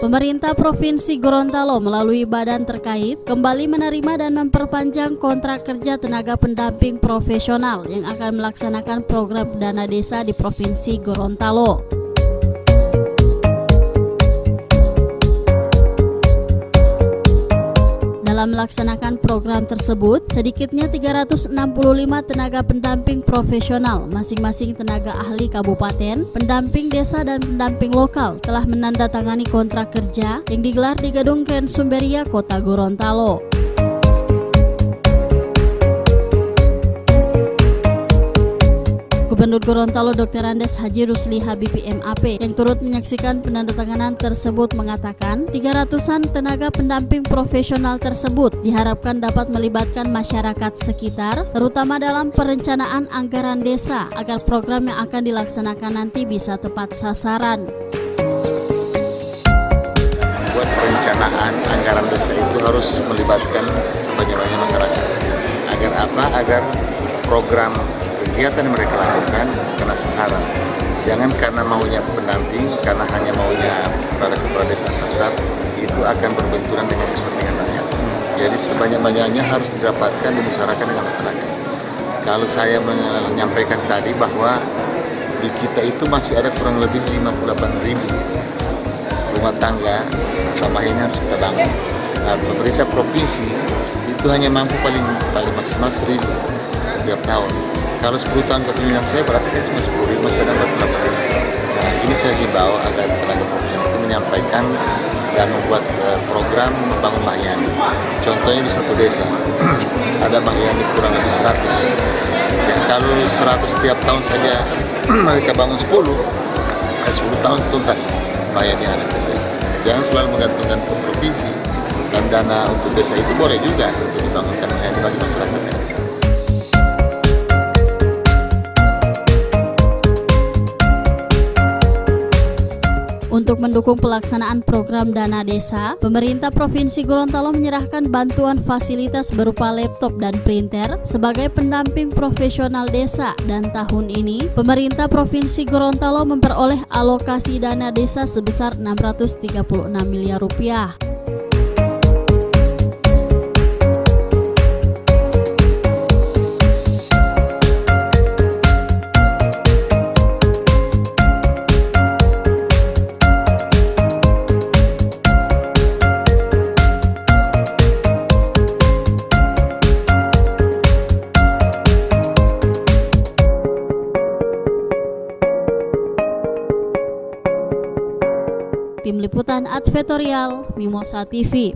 Pemerintah Provinsi Gorontalo melalui badan terkait kembali menerima dan memperpanjang kontrak kerja tenaga pendamping profesional yang akan melaksanakan program dana desa di Provinsi Gorontalo. Dalam melaksanakan program tersebut, sedikitnya 365 tenaga pendamping profesional, masing-masing tenaga ahli kabupaten, pendamping desa dan pendamping lokal telah menandatangani kontrak kerja yang digelar di Gedung Ken Sumberia, Kota Gorontalo. Gubernur Gorontalo Dr. Andes Haji Rusli Habibie MAP yang turut menyaksikan penandatanganan tersebut mengatakan 300-an tenaga pendamping profesional tersebut diharapkan dapat melibatkan masyarakat sekitar terutama dalam perencanaan anggaran desa agar program yang akan dilaksanakan nanti bisa tepat sasaran. Buat perencanaan anggaran desa itu harus melibatkan sebanyak-banyaknya masyarakat. Agar apa? Agar program kegiatan yang mereka lakukan kena sasaran. Jangan karena maunya pendamping, karena hanya maunya para kepala desa pusat, itu akan berbenturan dengan kepentingan rakyat. Jadi sebanyak-banyaknya harus didapatkan dibicarakan dengan masyarakat. Kalau saya menyampaikan tadi bahwa di kita itu masih ada kurang lebih 58.000 rumah tangga tambah ini harus kita bangun. Nah, pemerintah provinsi itu hanya mampu paling maksimal 1.000 setiap tahun. Kalau 10 tahun kepemimpinan saya berarti kan cuma 10.000, masih ada 48.000. Nah, ini saya himbau agar tenaga profesional itu menyampaikan dan membuat program membangun mayani. Contohnya di satu desa ada mayani kurang lebih 100. Jadi kalau 100 setiap tahun saja mereka bangun 10, dan 10 tahun tuntas mayani anak desa. Jangan selalu menggantungkan ke provinsi, dan dana untuk desa itu boleh juga untuk dibangunkan mayani bagi masyarakat. Untuk mendukung pelaksanaan program dana desa, pemerintah Provinsi Gorontalo menyerahkan bantuan fasilitas berupa laptop dan printer sebagai pendamping profesional desa, dan tahun ini pemerintah Provinsi Gorontalo memperoleh alokasi dana desa sebesar Rp636 miliar. Tim Liputan Advertorial Mimosa TV.